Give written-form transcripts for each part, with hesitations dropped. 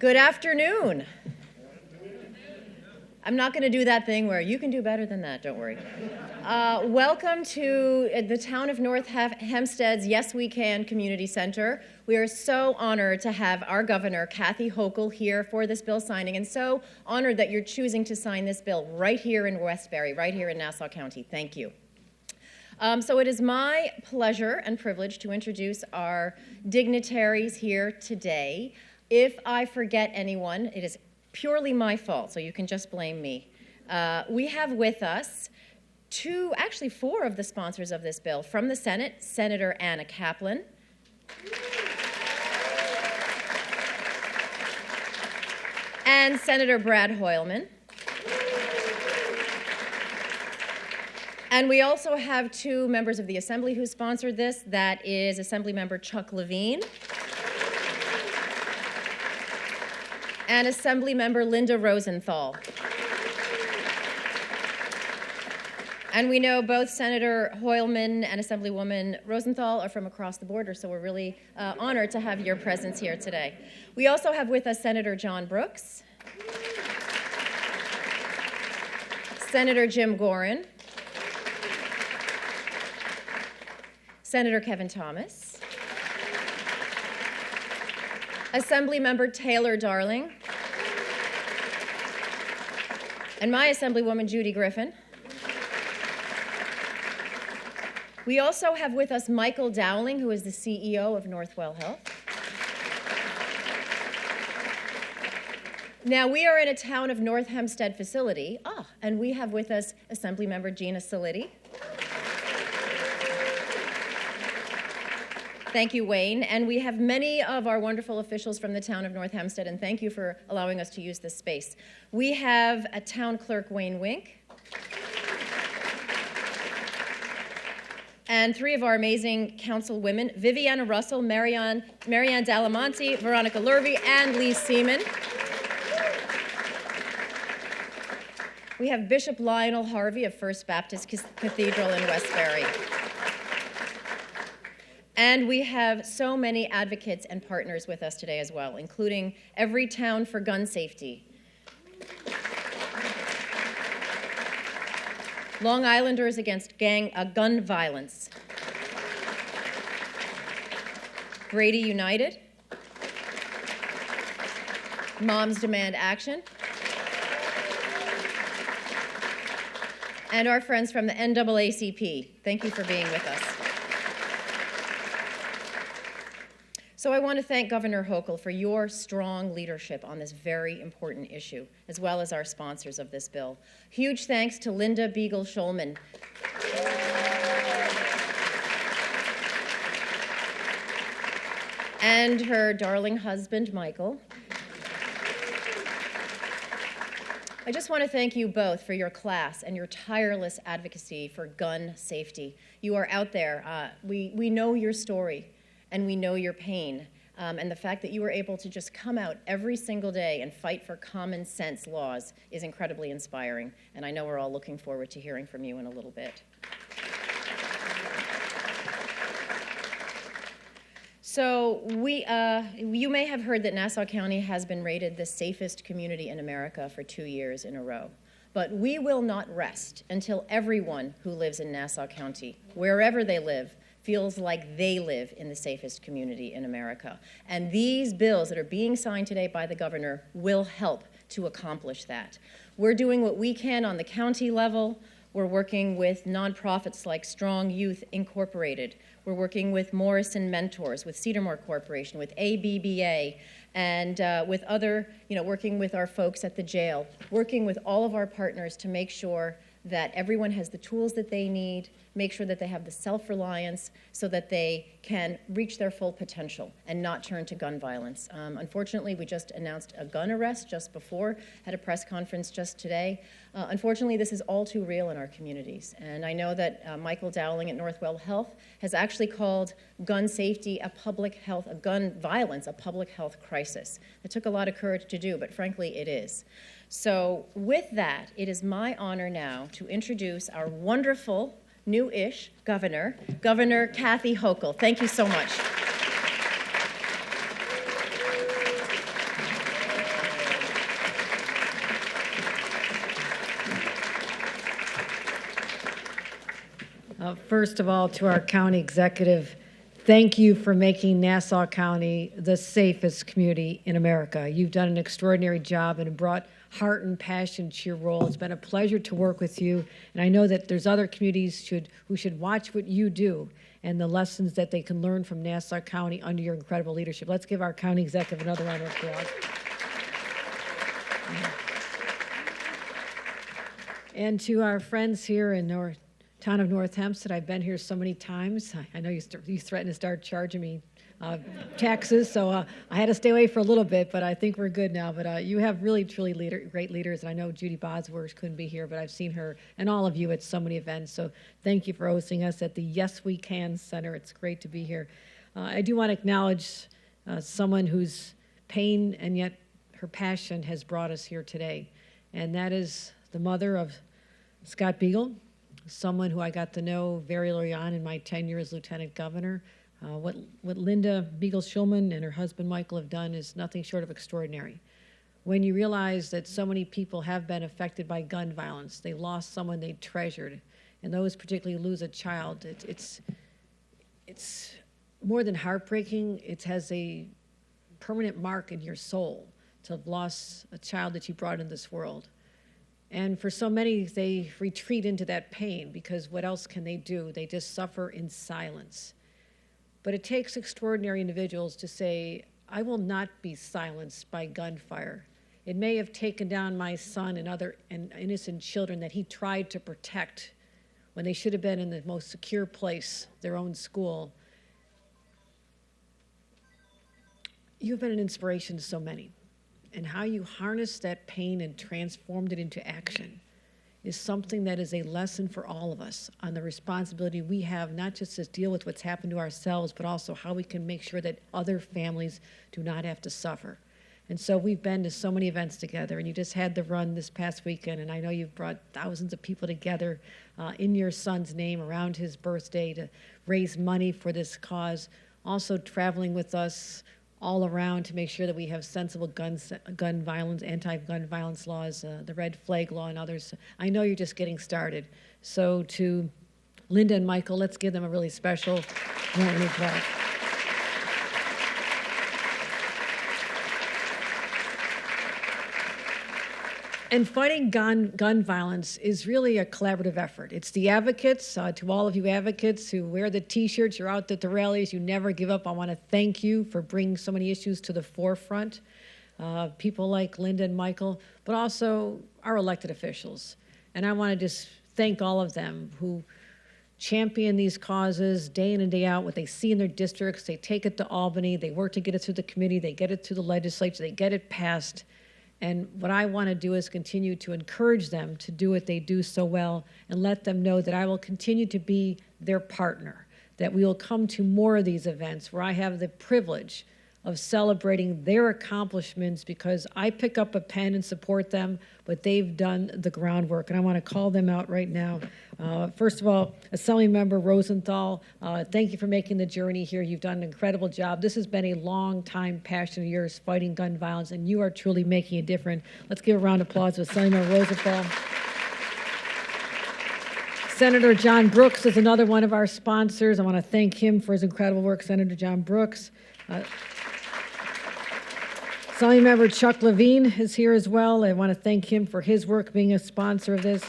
Good afternoon. I'm not going to do that thing where you can do better than that, don't worry. Welcome to the town of North Hempstead's Yes We Can Community Center. We are so honored to have our governor, Kathy Hochul, here for this bill signing, and so honored that you're choosing to sign this bill right here in Westbury, right here in Nassau County. Thank you. So it is my pleasure and privilege to introduce our dignitaries here today. If I forget anyone, it is purely my fault, so you can just blame me. We have with us four of the sponsors of this bill. From the Senate, Senator Anna Kaplan. And Senator Brad Hoylman. And we also have two members of the Assembly who sponsored this. That is Assemblymember Chuck Levine and Assemblymember Linda Rosenthal. And we know both Senator Hoylman and Assemblywoman Rosenthal are from across the border, so we're really honored to have your presence here today. We also have with us Senator John Brooks, Senator Jim Gorin, Senator Kevin Thomas, Assemblymember Taylor Darling, and my Assemblywoman Judy Griffin. We also have with us Michael Dowling, who is the CEO of Northwell Health. Now, we are in a town of North Hempstead facility, and we have with us Assemblymember Gina Salitti. Thank you, Wayne. And we have many of our wonderful officials from the town of North Hempstead, and thank you for allowing us to use this space. We have a town clerk, Wayne Wink, and three of our amazing council women, Viviana Russell, Marianne Dalamonte, Veronica Lurvy, and Lee Seaman. We have Bishop Lionel Harvey of First Baptist Cathedral in Westbury. And we have so many advocates and partners with us today as well, including Every Town for Gun Safety, Long Islanders Against Gun Violence, Grady United, Moms Demand Action, and our friends from the NAACP. Thank you for being with us. So I want to thank Governor Hochul for your strong leadership on this very important issue, as well as our sponsors of this bill. Huge thanks to Linda Beagle Schulman. And her darling husband, Michael. I just want to thank you both for your class and your tireless advocacy for gun safety. You are out there. We know your story, and we know your pain. And the fact that you were able to just come out every single day and fight for common sense laws is incredibly inspiring. And I know we're all looking forward to hearing from you in a little bit. So you may have heard that Nassau County has been rated the safest community in America for 2 years in a row. But we will not rest until everyone who lives in Nassau County, wherever they live, feels like they live in the safest community in America. And these bills that are being signed today by the governor will help to accomplish that. We're doing what we can on the county level. We're working with nonprofits like Strong Youth Incorporated. We're working with Morrison Mentors, with Cedarmore Corporation, with ABBA, and with other, working with our folks at the jail, working with all of our partners to make sure that everyone has the tools that they need, make sure that they have the self-reliance so that they can reach their full potential and not turn to gun violence. Unfortunately, we just announced a gun arrest just before, had a press conference just today. Unfortunately, this is all too real in our communities. And I know that Michael Dowling at Northwell Health has actually called gun safety gun violence a public health crisis. It took a lot of courage to do, but frankly, it is. So with that, it is my honor now to introduce our wonderful, new-ish governor, Governor Kathy Hochul. Thank you so much. First of all, to our county executive, thank you for making Nassau County the safest community in America. You've done an extraordinary job and brought heart and passion to your role. It's been a pleasure to work with you, and I know that there's other communities who should watch what you do and the lessons that they can learn from Nassau County under your incredible leadership. Let's give our county executive another round of applause. And to our friends here in our town of North Hempstead, I've been here so many times. I know you threatened to start charging me taxes, so I had to stay away for a little bit, but I think we're good now. But you have really, truly great leaders, and I know Judy Bosworth couldn't be here, but I've seen her and all of you at so many events, so thank you for hosting us at the Yes We Can Center. It's great to be here. I do want to acknowledge someone whose pain and yet her passion has brought us here today, and that is the mother of Scott Beagle, someone who I got to know very early on in my tenure as Lieutenant Governor. What Linda Beagle-Schulman and her husband Michael have done is nothing short of extraordinary. When you realize that so many people have been affected by gun violence, they lost someone they treasured, and those particularly lose a child, it's more than heartbreaking. It has a permanent mark in your soul to have lost a child that you brought in this world. And for so many, they retreat into that pain because what else can they do? They just suffer in silence. But it takes extraordinary individuals to say, I will not be silenced by gunfire. It may have taken down my son and other innocent children that he tried to protect when they should have been in the most secure place, their own school. You've been an inspiration to so many. And how you harnessed that pain and transformed it into action is something that is a lesson for all of us on the responsibility we have, not just to deal with what's happened to ourselves, but also how we can make sure that other families do not have to suffer. And so we've been to so many events together, and you just had the run this past weekend, and I know you've brought thousands of people together in your son's name around his birthday to raise money for this cause, also traveling with us all around to make sure that we have sensible gun violence, anti-gun violence laws, the red flag law and others. I know you're just getting started. So to Linda and Michael, let's give them a really special round of applause. And fighting gun violence is really a collaborative effort. It's the advocates, to all of you advocates who wear the T-shirts, you're out at the rallies, you never give up. I want to thank you for bringing so many issues to the forefront. People like Linda and Michael, but also our elected officials. And I want to just thank all of them who champion these causes day in and day out, what they see in their districts. They take it to Albany, they work to get it through the committee, they get it through the legislature, they get it passed. And what I want to do is continue to encourage them to do what they do so well and let them know that I will continue to be their partner, that we will come to more of these events where I have the privilege of celebrating their accomplishments because I pick up a pen and support them, but they've done the groundwork, and I want to call them out right now. First of all, Assemblymember Rosenthal, thank you for making the journey here. You've done an incredible job. This has been a long-time passion of yours, fighting gun violence, and you are truly making a difference. Let's give a round of applause to Assemblymember Rosenthal. Senator John Brooks is another one of our sponsors. I want to thank him for his incredible work, Senator John Brooks. Assemblymember Chuck Levine is here as well. I want to thank him for his work being a sponsor of this.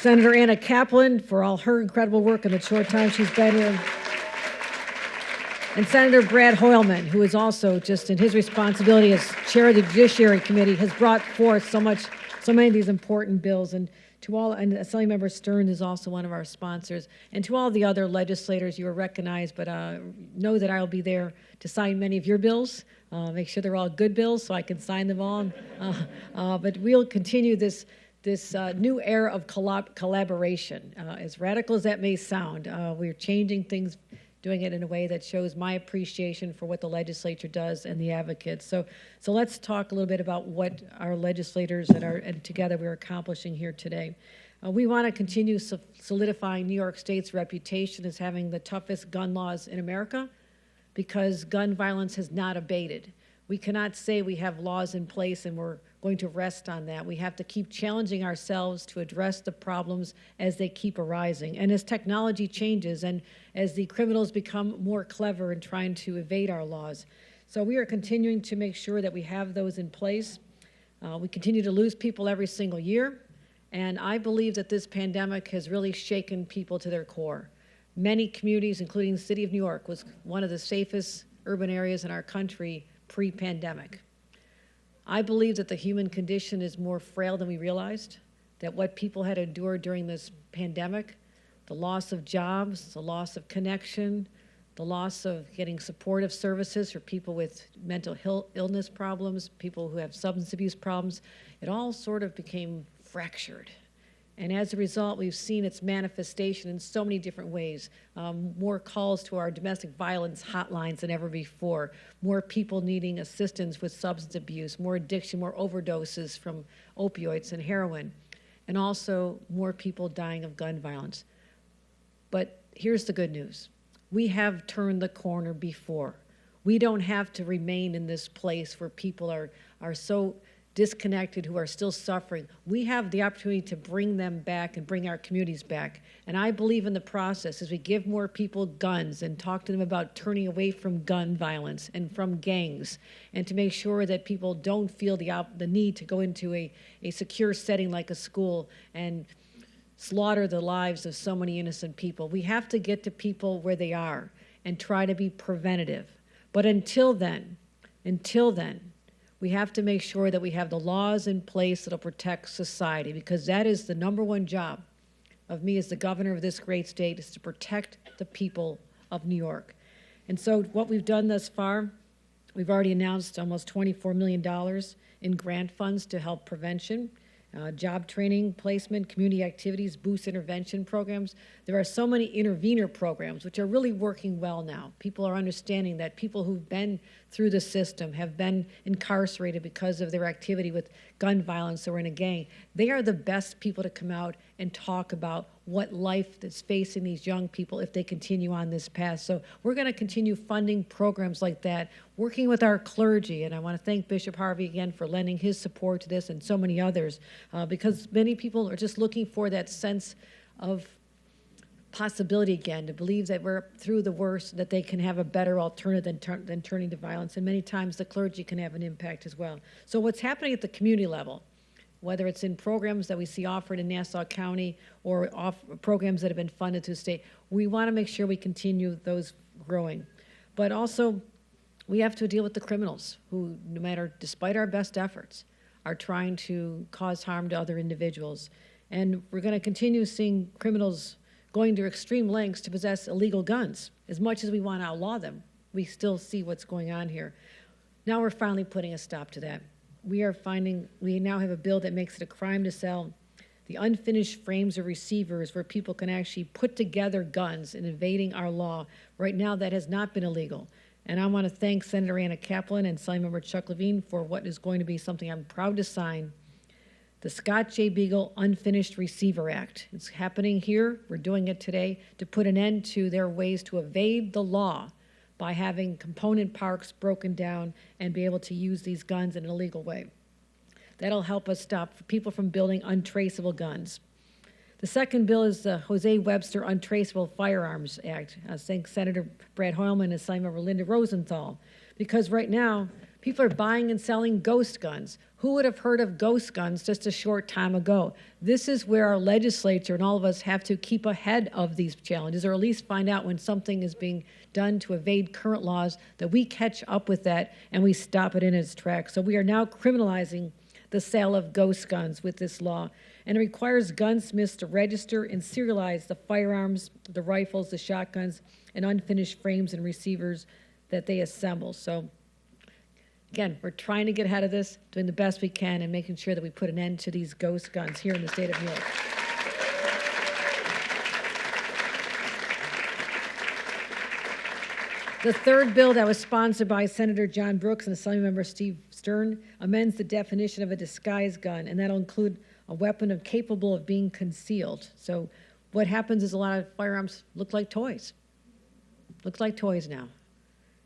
Senator Anna Kaplan for all her incredible work in the short time she's been here. And Senator Brad Hoylman, who is also just in his responsibility as chair of the Judiciary Committee, has brought forth so many of these important bills. And to all, and Assemblymember Stearns is also one of our sponsors. And to all the other legislators, you are recognized, but know that I'll be there to sign many of your bills, make sure they're all good bills so I can sign them all. But we'll continue this new era of collaboration. As radical as that may sound, we're changing things, doing it in a way that shows my appreciation for what the legislature does and the advocates. So let's talk a little bit about what our legislators and together we're accomplishing here today. We want to continue solidifying New York State's reputation as having the toughest gun laws in America because gun violence has not abated. We cannot say we have laws in place and we're going to rest on that. We have to keep challenging ourselves to address the problems as they keep arising. And as technology changes and as the criminals become more clever in trying to evade our laws. So we are continuing to make sure that we have those in place. We continue to lose people every single year. And I believe that this pandemic has really shaken people to their core. Many communities, including the city of New York, was one of the safest urban areas in our country pre-pandemic. I believe that the human condition is more frail than we realized, that what people had endured during this pandemic, the loss of jobs, the loss of connection, the loss of getting supportive services for people with mental illness problems, people who have substance abuse problems, it all sort of became fractured. And as a result, we've seen its manifestation in so many different ways. More calls to our domestic violence hotlines than ever before. More people needing assistance with substance abuse, more addiction, more overdoses from opioids and heroin. And also more people dying of gun violence. But here's the good news. We have turned the corner before. We don't have to remain in this place where people are so disconnected, who are still suffering. We have the opportunity to bring them back and bring our communities back. And I believe in the process as we give more people guns and talk to them about turning away from gun violence and from gangs, and to make sure that people don't feel the need to go into a secure setting like a school and slaughter the lives of so many innocent people. We have to get to people where they are and try to be preventative. But until then, we have to make sure that we have the laws in place that'll protect society, because that is the number one job of me as the governor of this great state, is to protect the people of New York. And so what we've done thus far, we've already announced almost $24 million in grant funds to help prevention, job training, placement, community activities, boost intervention programs. There are so many intervener programs which are really working well now. People are understanding that people who've been through the system, have been incarcerated because of their activity with gun violence or in a gang. They are the best people to come out and talk about what life is facing these young people if they continue on this path. So we're going to continue funding programs like that, working with our clergy. And I want to thank Bishop Harvey again for lending his support to this, and so many others, because many people are just looking for that sense of possibility again, to believe that we're through the worst, that they can have a better alternative than turning to violence. And many times the clergy can have an impact as well. So what's happening at the community level, whether it's in programs that we see offered in Nassau County or programs that have been funded through the state, we want to make sure we continue those growing. But also, we have to deal with the criminals who, no matter, despite our best efforts, are trying to cause harm to other individuals. And we're going to continue seeing criminals going to extreme lengths to possess illegal guns. As much as we want to outlaw them, we still see what's going on here. Now we're finally putting a stop to that. We now have a bill that makes it a crime to sell the unfinished frames or receivers where people can actually put together guns in evading our law. Right now, that has not been illegal. And I want to thank Senator Anna Kaplan and Assemblymember Chuck Levine for what is going to be something I'm proud to sign, the Scott J. Beagle Unfinished Receiver Act. It's happening here. We're doing it today to put an end to their ways to evade the law by having component parts broken down and be able to use these guns in an illegal way. That'll help us stop people from building untraceable guns. The second bill is the Jose Webster Untraceable Firearms Act. I thank Senator Brad Hoylman and Assemblymember Linda Rosenthal, because right now, people are buying and selling ghost guns. Who would have heard of ghost guns just a short time ago? This is where our legislature and all of us have to keep ahead of these challenges, or at least find out when something is being done to evade current laws, that we catch up with that and we stop it in its tracks. So we are now criminalizing the sale of ghost guns with this law. And it requires gunsmiths to register and serialize the firearms, the rifles, the shotguns, and unfinished frames and receivers that they assemble. So again, we're trying to get ahead of this, doing the best we can, and making sure that we put an end to these ghost guns here in the state of New York. The third bill that was sponsored by Senator John Brooks and Assemblymember Steve Stern amends the definition of a disguised gun, and that'll include a weapon capable of being concealed. So what happens is a lot of firearms look like toys. Look like toys now.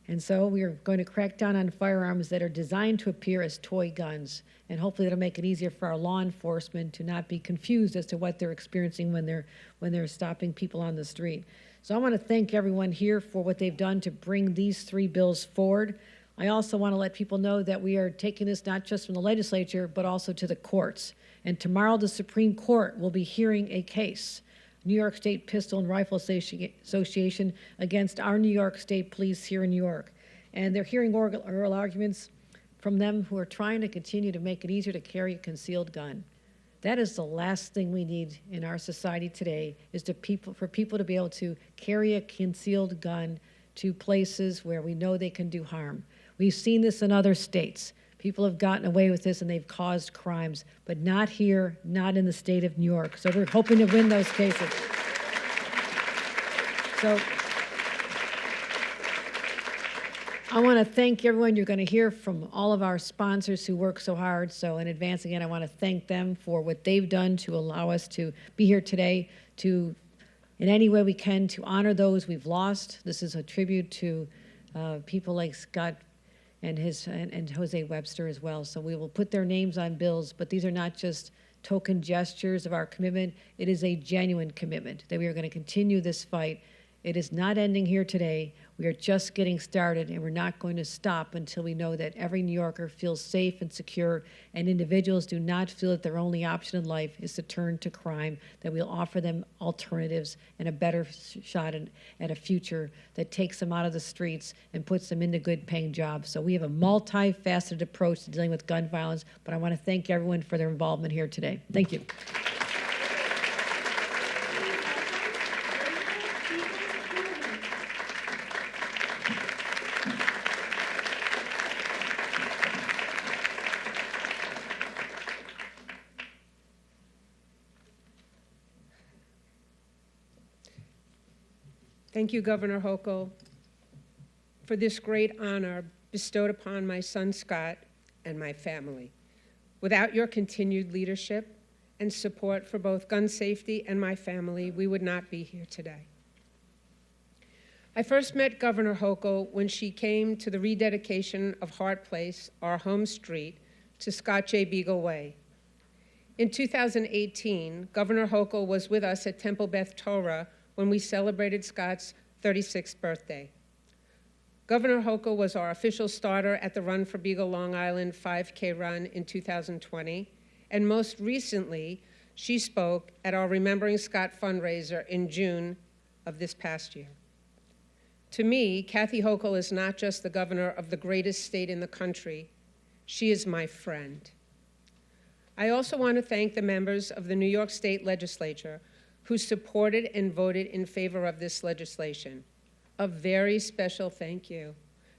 And so we are going to crack down on firearms that are designed to appear as toy guns. And hopefully that'll make it easier for our law enforcement to not be confused as to what they're experiencing when they're stopping people on the street. So I want to thank everyone here for what they've done to bring these 3 bills forward. I also want to let people know that we are taking this not just from the legislature, but also to the courts. And tomorrow the Supreme Court will be hearing a case, New York State Pistol and Rifle Association, against our New York State Police here in New York. And they're hearing oral arguments from them who are trying to continue to make it easier to carry a concealed gun. That is the last thing we need in our society today, is for people to be able to carry a concealed gun to places where we know they can do harm. We've seen this in other states. People have gotten away with this and they've caused crimes, but not here, not in the state of New York. So we're hoping to win those cases. So I want to thank everyone. You're going to hear from all of our sponsors who work so hard. So in advance, again, I want to thank them for what they've done to allow us to be here today, to, in any way we can, to honor those we've lost. This is a tribute to people like Scott and Jose Webster as well. So we will put their names on bills, but these are not just token gestures of our commitment. It is a genuine commitment that we are going to continue this fight. It is not ending here today. We are just getting started, and we're not going to stop until we know that every New Yorker feels safe and secure, and individuals do not feel that their only option in life is to turn to crime, that we'll offer them alternatives and a better shot at a future that takes them out of the streets and puts them into good-paying jobs. So we have a multifaceted approach to dealing with gun violence, but I want to thank everyone for their involvement here today. Thank you. Thank you, Governor Hochul, for this great honor bestowed upon my son Scott and my family. Without your continued leadership and support for both gun safety and my family, we would not be here today. I first met Governor Hochul when she came to the rededication of Hart Place, our home street, to Scott J. Beagle Way. In 2018, Governor Hochul was with us at Temple Beth Torah when we celebrated Scott's 36th birthday. Governor Hochul was our official starter at the Run for Beagle Long Island 5K run in 2020, and most recently, she spoke at our Remembering Scott fundraiser in June of this past year. To me, Kathy Hochul is not just the governor of the greatest state in the country, she is my friend. I also want to thank the members of the New York State Legislature who supported and voted in favor of this legislation. A very special thank you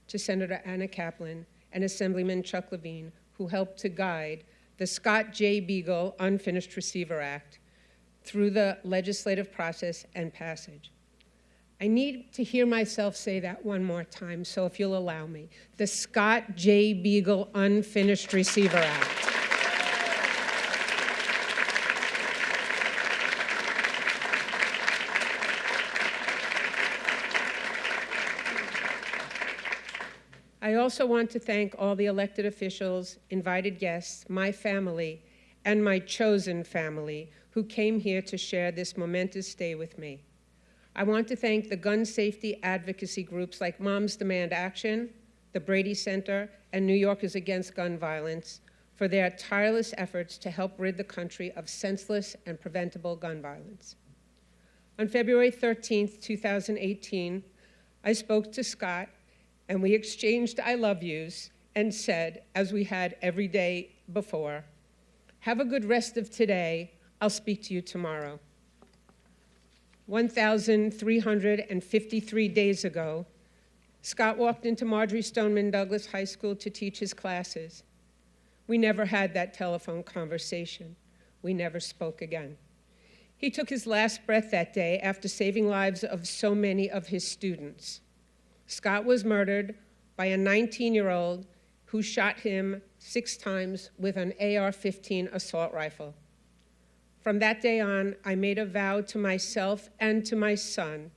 to Senator Anna Kaplan and Assemblyman Chuck Levine, who helped to guide the Scott J. Beagle Unfinished Receiver Act through the legislative process and passage. I need to hear myself say that one more time, so if you'll allow me. The Scott J. Beagle Unfinished Receiver Act. I also want to thank all the elected officials, invited guests, my family, and my chosen family who came here to share this momentous day with me. I want to thank the gun safety advocacy groups like Moms Demand Action, the Brady Center, and New Yorkers Against Gun Violence for their tireless efforts to help rid the country of senseless and preventable gun violence. On February 13th, 2018, I spoke to Scott, and we exchanged I love yous and said, as we had every day before, have a good rest of today. I'll speak to you tomorrow. 1,353 days ago, Scott walked into Marjorie Stoneman Douglas High School to teach his classes. We never had that telephone conversation. We never spoke again. He took his last breath that day after saving lives of so many of his students. Scott was murdered by a 19-year-old who shot him 6 times with an AR-15 assault rifle. From that day on, I made a vow to myself and to my son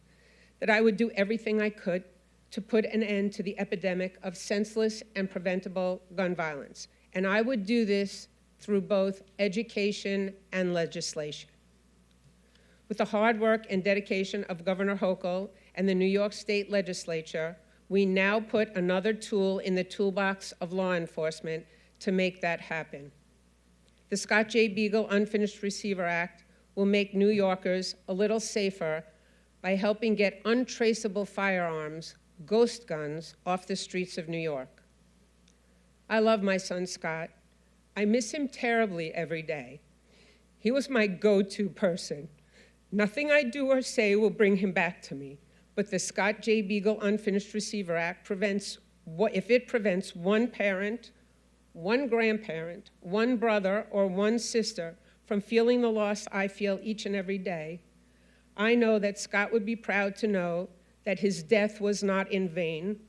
that I would do everything I could to put an end to the epidemic of senseless and preventable gun violence. And I would do this through both education and legislation. With the hard work and dedication of Governor Hochul and the New York State Legislature, we now put another tool in the toolbox of law enforcement to make that happen. The Scott J. Beagle Unfinished Receiver Act will make New Yorkers a little safer by helping get untraceable firearms, ghost guns, off the streets of New York. I love my son Scott. I miss him terribly every day. He was my go-to person. Nothing I do or say will bring him back to me, but the Scott J. Beagle Unfinished Receiver Act if it prevents one parent, one grandparent, one brother, or one sister from feeling the loss I feel each and every day, I know that Scott would be proud to know that his death was not in vain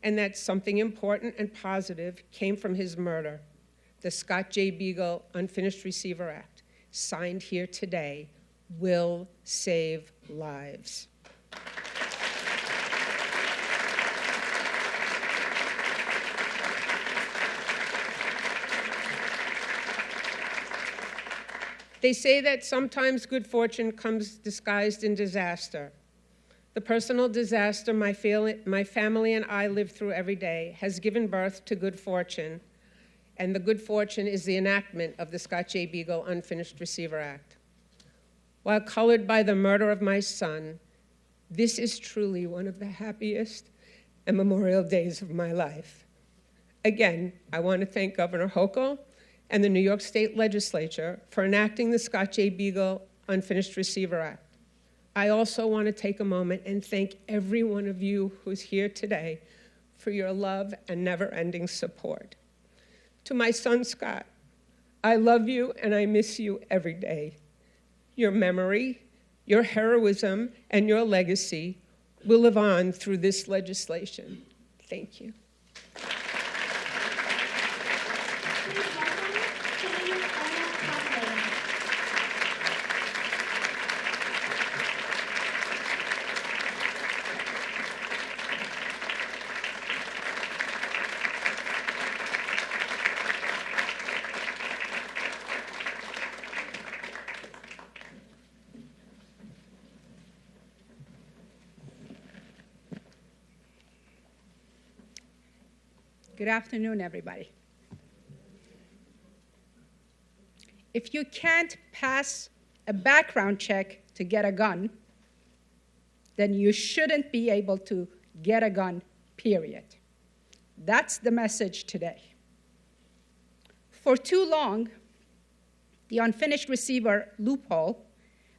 and that something important and positive came from his murder. The Scott J. Beagle Unfinished Receiver Act, signed here today, will save lives. They say that sometimes good fortune comes disguised in disaster. The personal disaster my family and I live through every day has given birth to good fortune, and the good fortune is the enactment of the Scott J. Beagle Unfinished Receiver Act. While colored by the murder of my son, this is truly one of the happiest and memorial days of my life. Again, I want to thank Governor Hochul and the New York State Legislature for enacting the Scott J. Beagle Unfinished Receiver Act. I also want to take a moment and thank every one of you who's here today for your love and never-ending support. To my son, Scott, I love you and I miss you every day. Your memory, your heroism, and your legacy will live on through this legislation. Thank you. Good afternoon, everybody. If you can't pass a background check to get a gun, then you shouldn't be able to get a gun, period. That's the message today. For too long, the unfinished receiver loophole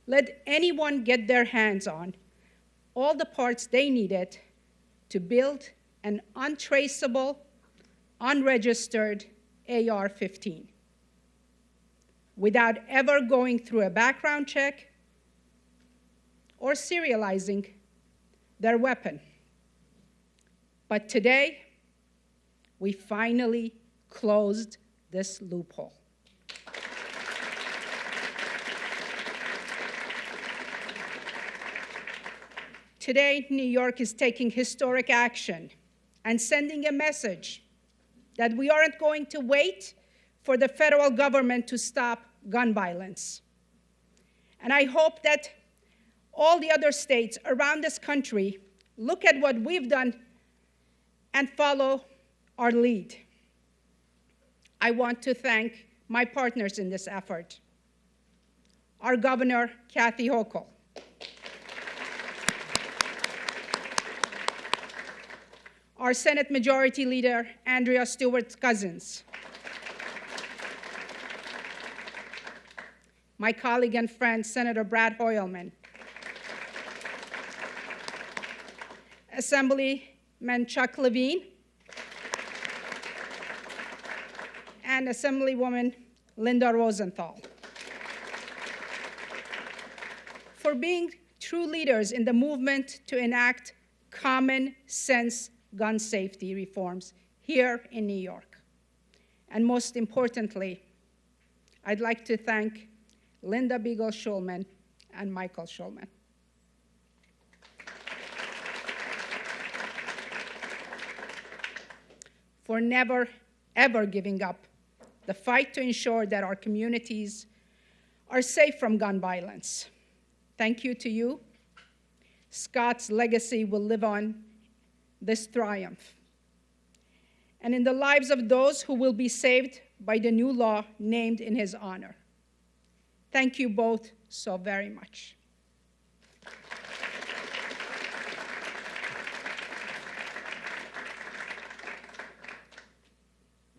let anyone get their hands on all the parts they needed to build an untraceable, unregistered AR-15 without ever going through a background check or serializing their weapon. But today, we finally closed this loophole. Today, New York is taking historic action and sending a message that we aren't going to wait for the federal government to stop gun violence. And I hope that all the other states around this country look at what we've done and follow our lead. I want to thank my partners in this effort, our Governor, Kathy Hochul, our Senate Majority Leader, Andrea Stewart-Cousins, my colleague and friend, Senator Brad Hoylman, Assemblyman Chuck Levine, and Assemblywoman Linda Rosenthal, for being true leaders in the movement to enact common sense gun safety reforms here in New York. And most importantly, I'd like to thank Linda Beagle Schulman and Michael Schulman. for never, ever giving up the fight to ensure that our communities are safe from gun violence. Thank you to you. Scott's legacy will live on this triumph and in the lives of those who will be saved by the new law named in his honor. Thank you both so very much.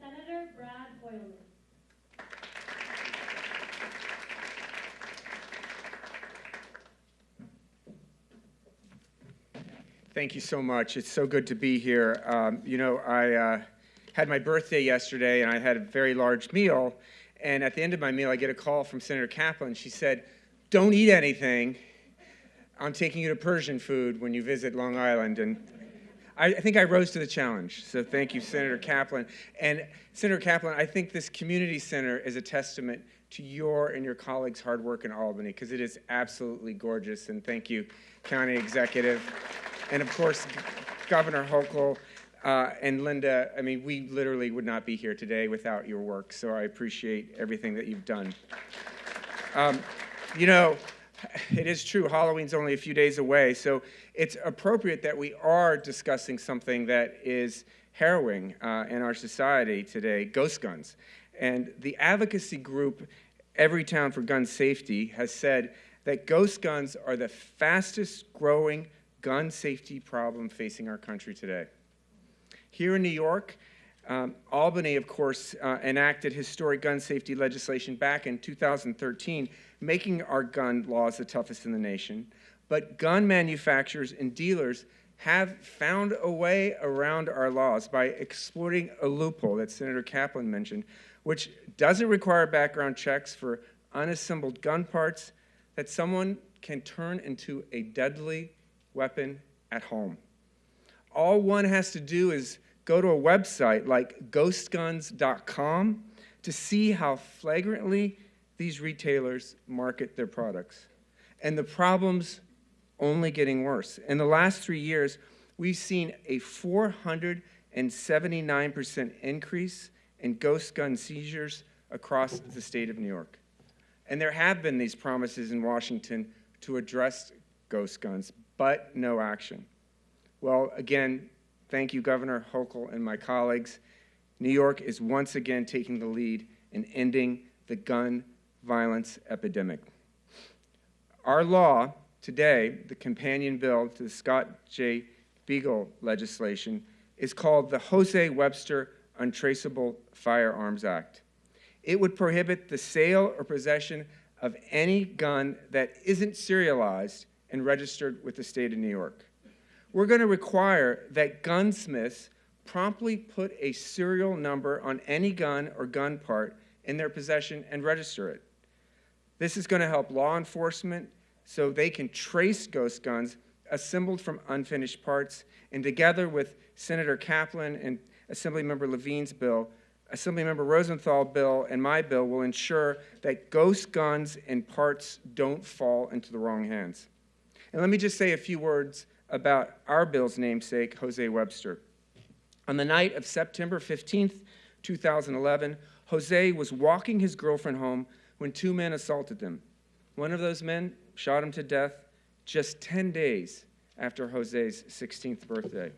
Senator Brad Hoylman. Thank you so much. It's so good to be here. I had my birthday yesterday, and I had a very large meal. And at the end of my meal, I get a call from Senator Kaplan. She said, "Don't eat anything. I'm taking you to Persian food when you visit Long Island." And I think I rose to the challenge. So thank you, Senator Kaplan. And Senator Kaplan, I think this community center is a testament to your and your colleagues' hard work in Albany, because it is absolutely gorgeous. And thank you, County Executive. And of course, Governor Hochul and Linda. I mean, we literally would not be here today without your work, so I appreciate everything that you've done. It is true, Halloween's only a few days away, so it's appropriate that we are discussing something that is harrowing in our society today, ghost guns. And the advocacy group, Every Town for Gun Safety, has said that ghost guns are the fastest growing gun safety problem facing our country today. Here in New York, Albany, of course, enacted historic gun safety legislation back in 2013, making our gun laws the toughest in the nation. But gun manufacturers and dealers have found a way around our laws by exploiting a loophole that Senator Kaplan mentioned, which doesn't require background checks for unassembled gun parts that someone can turn into a deadly weapon at home. All one has to do is go to a website like ghostguns.com to see how flagrantly these retailers market their products. And the problem's only getting worse. In the last 3 years, we've seen a 479% increase in ghost gun seizures across the state of New York. And there have been these promises in Washington to address ghost guns, but no action. Well, again, thank you, Governor Hochul and my colleagues. New York is once again taking the lead in ending the gun violence epidemic. Our law today, the companion bill to the Scott J. Beagle legislation, is called the Jose Webster Untraceable Firearms Act. It would prohibit the sale or possession of any gun that isn't serialized and registered with the state of New York. We're going to require that gunsmiths promptly put a serial number on any gun or gun part in their possession and register it. This is going to help law enforcement so they can trace ghost guns assembled from unfinished parts, and together with Senator Kaplan and Assemblymember Levine's bill, Assemblymember Rosenthal's bill, and my bill will ensure that ghost guns and parts don't fall into the wrong hands. And let me just say a few words about our bill's namesake, Jose Webster. On the night of September 15th, 2011, Jose was walking his girlfriend home when two men assaulted them. One of those men shot him to death just 10 days after Jose's 16th birthday.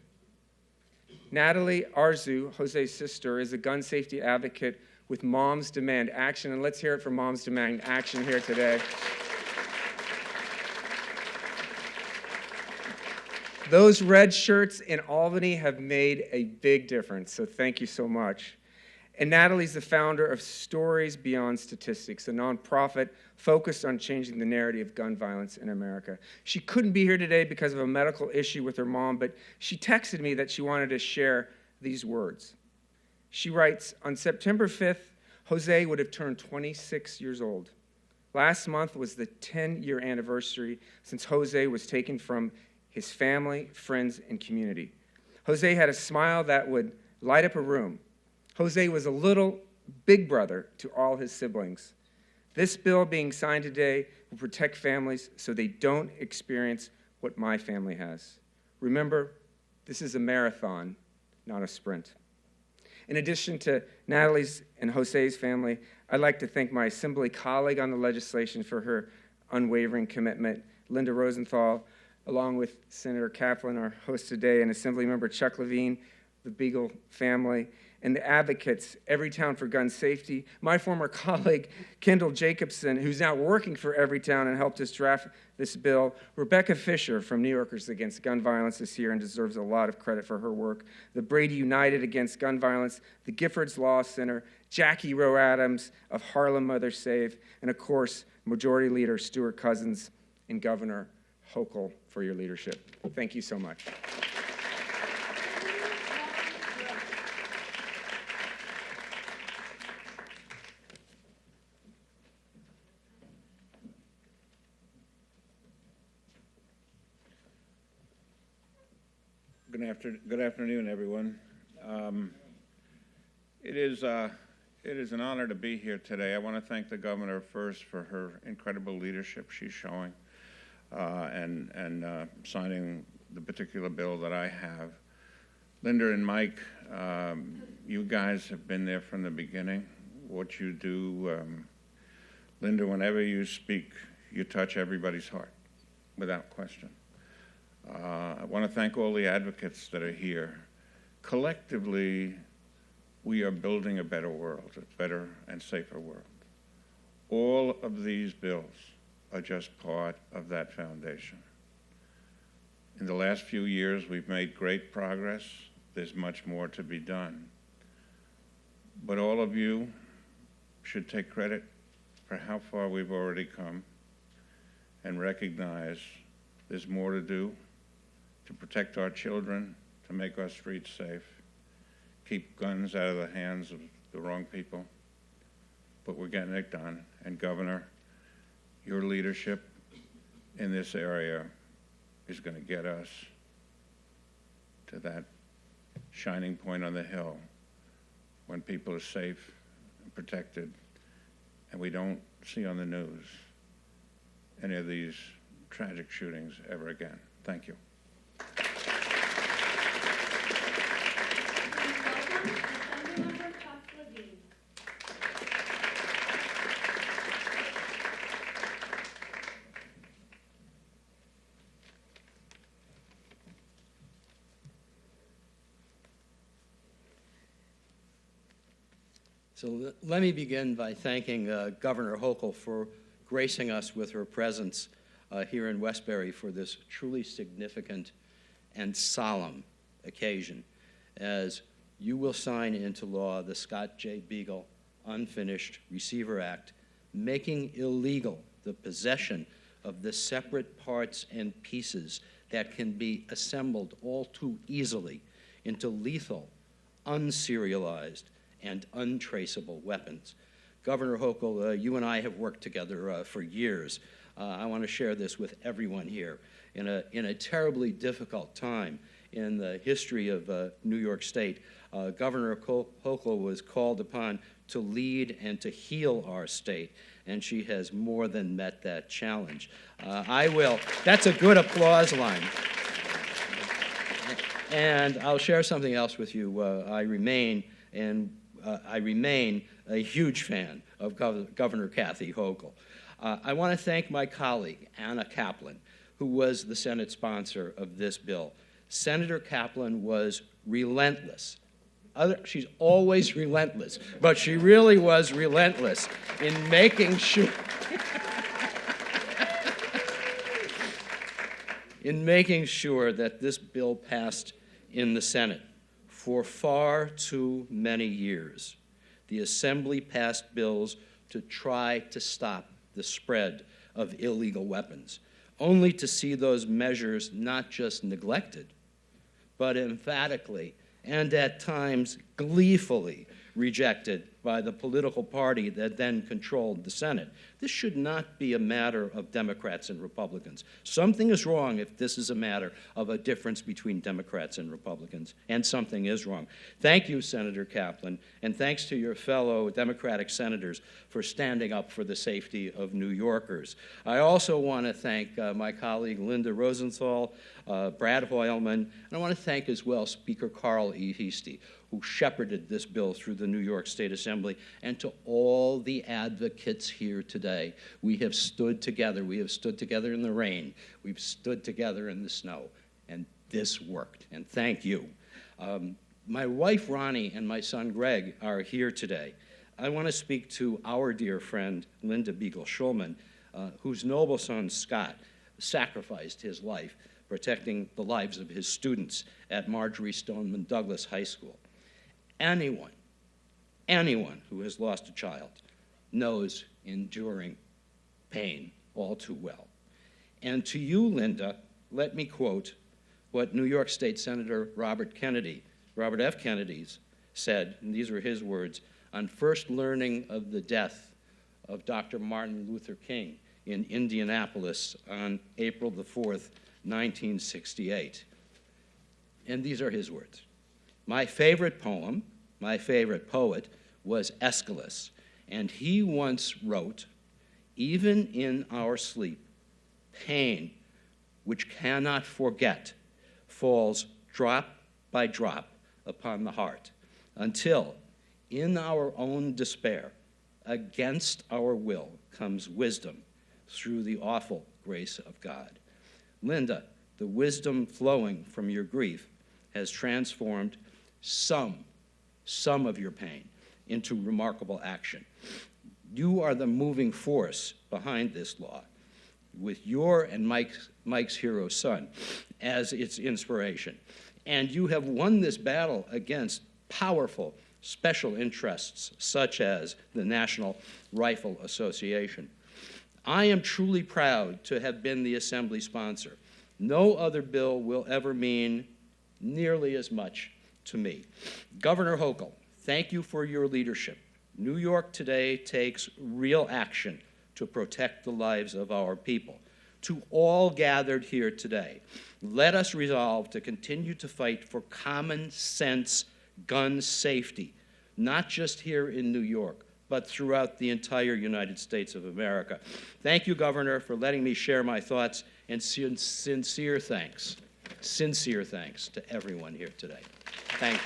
Natalie Arzu, Jose's sister, is a gun safety advocate with Moms Demand Action, and let's hear it for Moms Demand Action here today. Those red shirts in Albany have made a big difference, so thank you so much. And Natalie's the founder of Stories Beyond Statistics, a nonprofit focused on changing the narrative of gun violence in America. She couldn't be here today because of a medical issue with her mom, but she texted me that she wanted to share these words. She writes, on September 5th, Jose would have turned 26 years old. Last month was the 10-year anniversary since Jose was taken from his family, friends, and community. Jose had a smile that would light up a room. Jose was a little big brother to all his siblings. This bill being signed today will protect families so they don't experience what my family has. Remember, this is a marathon, not a sprint. In addition to Natalie's and Jose's family, I'd like to thank my Assembly colleague on the legislation for her unwavering commitment, Linda Rosenthal, along with Senator Kaplan, our host today, and Assemblymember Chuck Levine, the Beagle family, and the advocates, Everytown for Gun Safety, my former colleague, Kendall Jacobson, who's now working for Everytown and helped us draft this bill, Rebecca Fisher from New Yorkers Against Gun Violence this year and deserves a lot of credit for her work, the Brady United Against Gun Violence, the Giffords Law Center, Jackie Rowe Adams of Harlem Mothers Save, and of course, Majority Leader Stuart Cousins and Governor Hochul for your leadership. Thank you so much. Good afternoon, everyone. It is an honor to be here today. I want to thank the governor first for her incredible leadership she's showing and signing the particular bill that I have. Linda and Mike, you guys have been there from the beginning. What you do, Linda, whenever you speak, you touch everybody's heart, without question. I want to thank all the advocates that are here. Collectively, we are building a better world, a better and safer world. All of these bills are just part of that foundation. In the last few years, we've made great progress. There's much more to be done. But all of you should take credit for how far we've already come and recognize there's more to do to protect our children, to make our streets safe, keep guns out of the hands of the wrong people. But we're getting it done. And Governor, your leadership in this area is going to get us to that shining point on the hill when people are safe and protected and we don't see on the news any of these tragic shootings ever again. Thank you. So let me begin by thanking Governor Hochul for gracing us with her presence here in Westbury for this truly significant and solemn occasion, as you will sign into law the Scott J. Beagle Unfinished Receiver Act, making illegal the possession of the separate parts and pieces that can be assembled all too easily into lethal, unserialized, and untraceable weapons. Governor Hochul, you and I have worked together for years. I want to share this with everyone here. In a terribly difficult time in the history of New York State, Governor Hochul was called upon to lead and to heal our state, and she has more than met that challenge. That's a good applause line. And I'll share something else with you. I remain a huge fan of Governor Kathy Hochul. I want to thank my colleague, Anna Kaplan, who was the Senate sponsor of this bill. Senator Kaplan was relentless. She's always relentless, but she really was relentless in making sure that this bill passed in the Senate. For far too many years, the Assembly passed bills to try to stop the spread of illegal weapons, only to see those measures not just neglected, but emphatically and at times gleefully rejected by the political party that then controlled the Senate. This should not be a matter of Democrats and Republicans. Something is wrong if this is a matter of a difference between Democrats and Republicans, and something is wrong. Thank you, Senator Kaplan, and thanks to your fellow Democratic senators for standing up for the safety of New Yorkers. I also want to thank my colleague Linda Rosenthal, Brad Hoylman, and I want to thank as well Speaker Carl E. Heastie. who shepherded this bill through the New York State Assembly, and to all the advocates here today. We have stood together. We have stood together in the rain. We've stood together in the snow, and this worked, and thank you. My wife, Ronnie, and my son, Greg, are here today. I want to speak to our dear friend, Linda Beagle Schulman, whose noble son, Scott, sacrificed his life protecting the lives of his students at Marjorie Stoneman Douglas High School. Anyone who has lost a child knows enduring pain all too well. And to you, Linda, let me quote what New York State Senator Robert F. Kennedy said, and these are his words, on first learning of the death of Dr. Martin Luther King in Indianapolis on April the 4th, 1968. And these are his words. My favorite poem, my favorite poet, was Aeschylus, and he once wrote, even in our sleep, pain, which cannot forget, falls drop by drop upon the heart, until, in our own despair, against our will, comes wisdom through the awful grace of God. Linda, the wisdom flowing from your grief has transformed some of your pain into remarkable action. You are the moving force behind this law, with your and Mike's hero son as its inspiration. And you have won this battle against powerful special interests such as the National Rifle Association. I am truly proud to have been the Assembly sponsor. No other bill will ever mean nearly as much to me. Governor Hochul, thank you for your leadership. New York today takes real action to protect the lives of our people. To all gathered here today, let us resolve to continue to fight for common sense gun safety, not just here in New York, but throughout the entire United States of America. Thank you, Governor, for letting me share my thoughts, and sincere thanks to everyone here today. Thank you.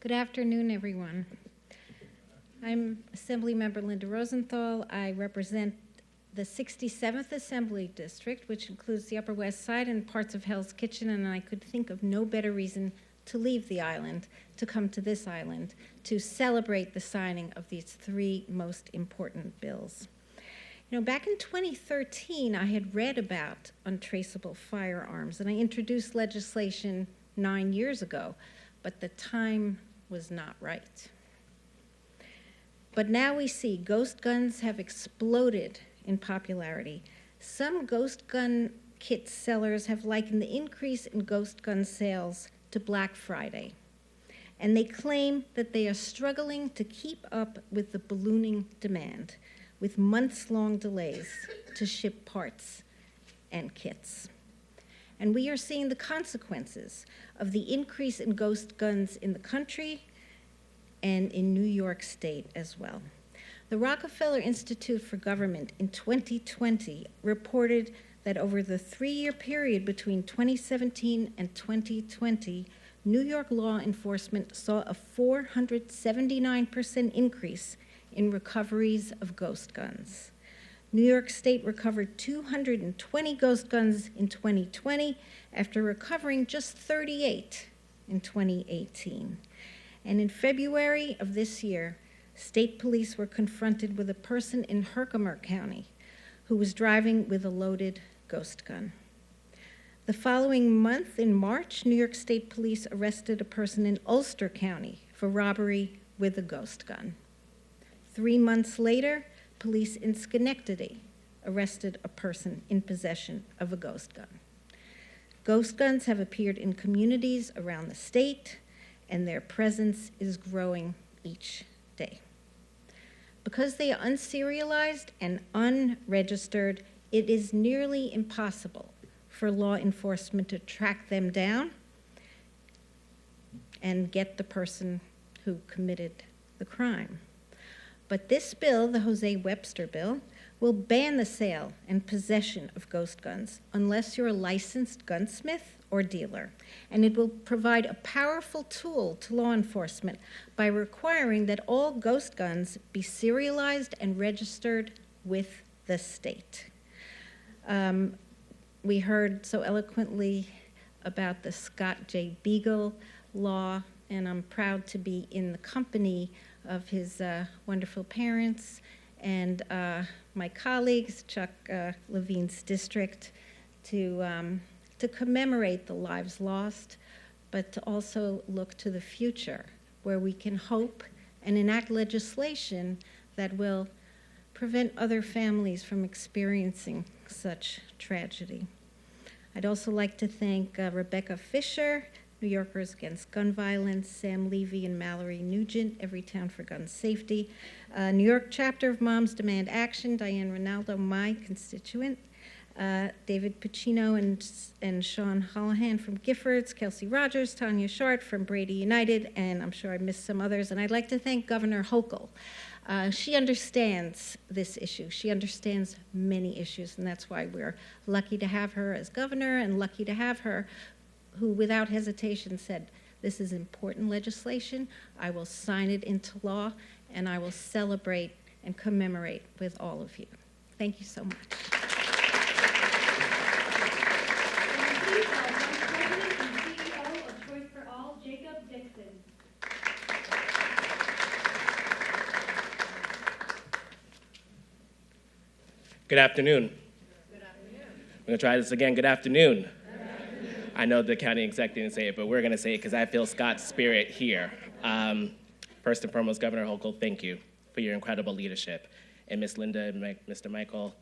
Good afternoon, everyone. I'm Assemblymember Linda Rosenthal. I represent the 67th Assembly District, which includes the Upper West Side and parts of Hell's Kitchen, and I could think of no better reason to leave the island, to come to this island, to celebrate the signing of these three most important bills. You know, back in 2013, I had read about untraceable firearms, and I introduced legislation 9 years ago, but the time was not right. But now we see ghost guns have exploded in popularity. Some ghost gun kit sellers have likened the increase in ghost gun sales to Black Friday. And they claim that they are struggling to keep up with the ballooning demand, with months-long delays to ship parts and kits. And we are seeing the consequences of the increase in ghost guns in the country and in New York State as well. The Rockefeller Institute for Government in 2020 reported that over the 3-year period between 2017 and 2020, New York law enforcement saw a 479% increase in recoveries of ghost guns. New York State recovered 220 ghost guns in 2020 after recovering just 38 in 2018. And in February of this year, state police were confronted with a person in Herkimer County who was driving with a loaded ghost gun. The following month, in March, New York State Police arrested a person in Ulster County for robbery with a ghost gun. 3 months later, police in Schenectady arrested a person in possession of a ghost gun. Ghost guns have appeared in communities around the state, and their presence is growing each day. Because they are unserialized and unregistered, it is nearly impossible for law enforcement to track them down and get the person who committed the crime. But this bill, the Jose Webster bill, will ban the sale and possession of ghost guns unless you're a licensed gunsmith or dealer. And it will provide a powerful tool to law enforcement by requiring that all ghost guns be serialized and registered with the state. We heard so eloquently about the Scott J. Beagle law, and I'm proud to be in the company of his wonderful parents and my colleagues, Chuck Levine's district, to commemorate the lives lost, but to also look to the future, where we can hope and enact legislation that will prevent other families from experiencing such tragedy. I'd also like to thank Rebecca Fisher, New Yorkers Against Gun Violence, Sam Levy and Mallory Nugent, Everytown for Gun Safety, New York chapter of Moms Demand Action, Diane Ronaldo, my constituent, David Pacino and Sean Holohan from Giffords, Kelsey Rogers, Tanya Short from Brady United, and I'm sure I missed some others. And I'd like to thank Governor Hochul. She understands this issue. She understands many issues, and that's why we're lucky to have her as governor and lucky to have her who, without hesitation, said, this is important legislation. I will sign it into law, and I will celebrate and commemorate with all of you. Thank you so much. Please welcome President and CEO of Choice for All, Jacob Dixon. Good afternoon. Good afternoon. I'm going to try this again. Good afternoon. I know the county exec didn't say it, but we're going to say it because I feel Scott's spirit here. First and foremost, Governor Hochul, thank you for your incredible leadership. And Ms. Linda and Mr. Michael,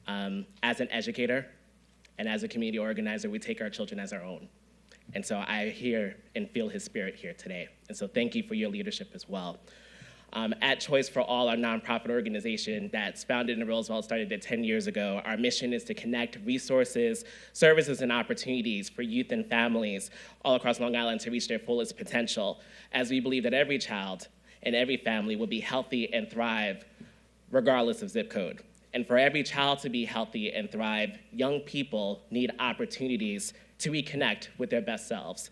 as an educator and as a community organizer, we take our children as our own. And so I hear and feel his spirit here today. And so thank you for your leadership as well. At Choice for All, our nonprofit organization that's founded in Roosevelt, started 10 years ago, our mission is to connect resources, services, and opportunities for youth and families all across Long Island to reach their fullest potential, as we believe that every child and every family will be healthy and thrive regardless of zip code. And for every child to be healthy and thrive, young people need opportunities to reconnect with their best selves.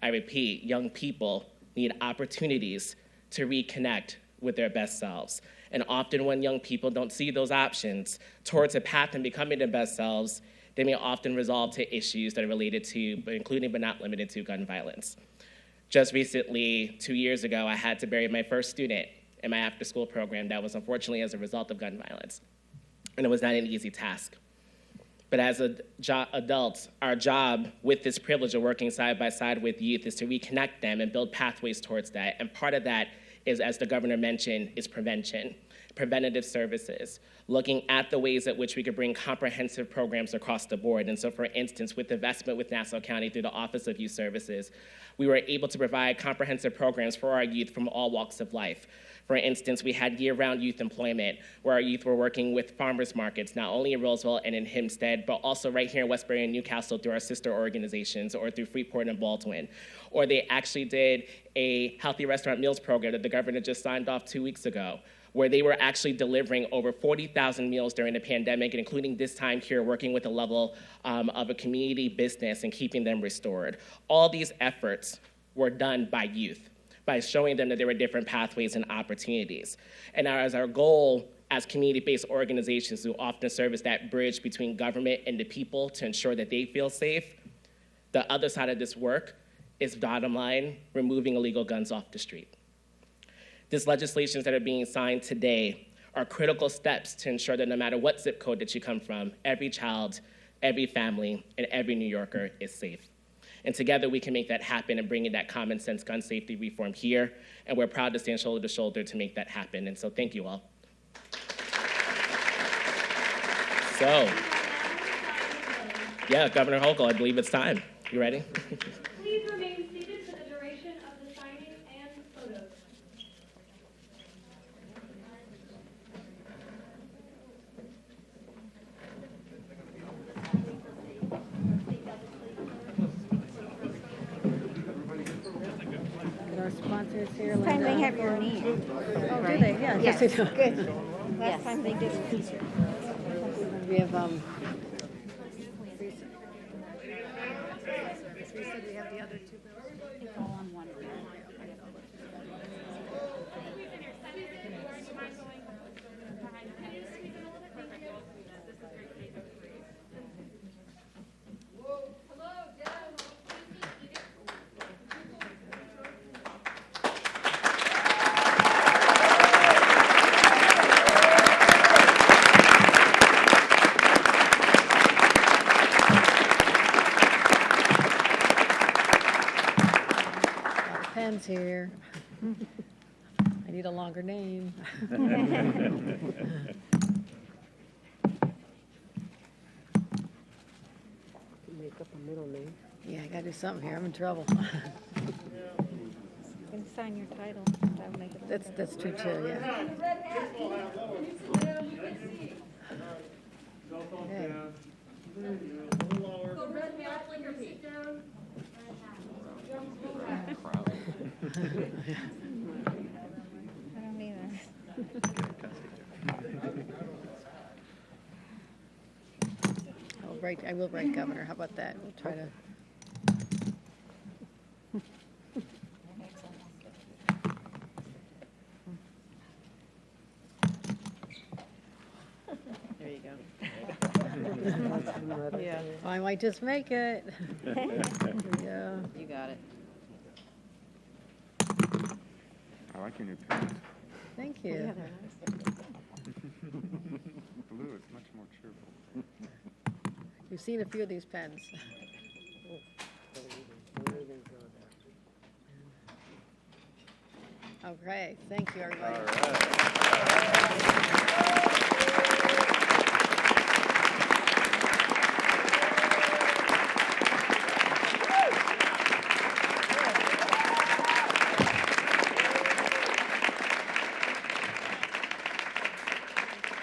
I repeat, young people need opportunities to reconnect with their best selves. And often when young people don't see those options towards a path in becoming their best selves, they may often resolve to issues that are related to, including but not limited to, gun violence. Just recently, 2 years ago, I had to bury my first student in my after-school program that was unfortunately as a result of gun violence. And it was not an easy task. But as adults, our job with this privilege of working side by side with youth is to reconnect them and build pathways towards that. And part of that is, as the governor mentioned, is prevention, preventative services, looking at the ways at which we could bring comprehensive programs across the board. And so, for instance, with investment with Nassau County through the Office of Youth Services, we were able to provide comprehensive programs for our youth from all walks of life. For instance, we had year-round youth employment where our youth were working with farmers markets, not only in Roosevelt and in Hempstead, but also right here in Westbury and Newcastle through our sister organizations or through Freeport and Baldwin. Or they actually did a healthy restaurant meals program that the governor just signed off 2 weeks ago, where they were actually delivering over 40,000 meals during the pandemic, and including this time here, working with a level of a community business and keeping them restored. All these efforts were done by youth, by showing them that there were different pathways and opportunities. And as our goal as community-based organizations who often serve as that bridge between government and the people to ensure that they feel safe, the other side of this work is, bottom line, removing illegal guns off the street. These legislations that are being signed today are critical steps to ensure that no matter what zip code that you come from, every child, every family, and every New Yorker is safe. And together we can make that happen and bring in that common sense gun safety reform here. And we're proud to stand shoulder to shoulder to make that happen. And so thank you all. So, yeah, Governor Hochul, I believe it's time. You ready? Please remain seated for the duration of the signing and photos. Our sponsor signatures here, This time they Linda. have your name. Oh, do they? Yeah. Yes, yes, they do. good. Last time they did it. We have, Teresa said we have the other two bills. It's all on one. Pens here. I need a longer name. Make up a middle name. Yeah, I gotta do something here. I'm in trouble. You can sign your title. That'll make it better. That's true too, yeah. Okay. I don't either. I will write governor. How about that? We'll try to. There you go. Yeah. Well, I might just make it. There we go. You got it. I like your new pens. Thank you. Blue is much more cheerful. You've seen a few of these pens. Okay, thank you, everybody. All right.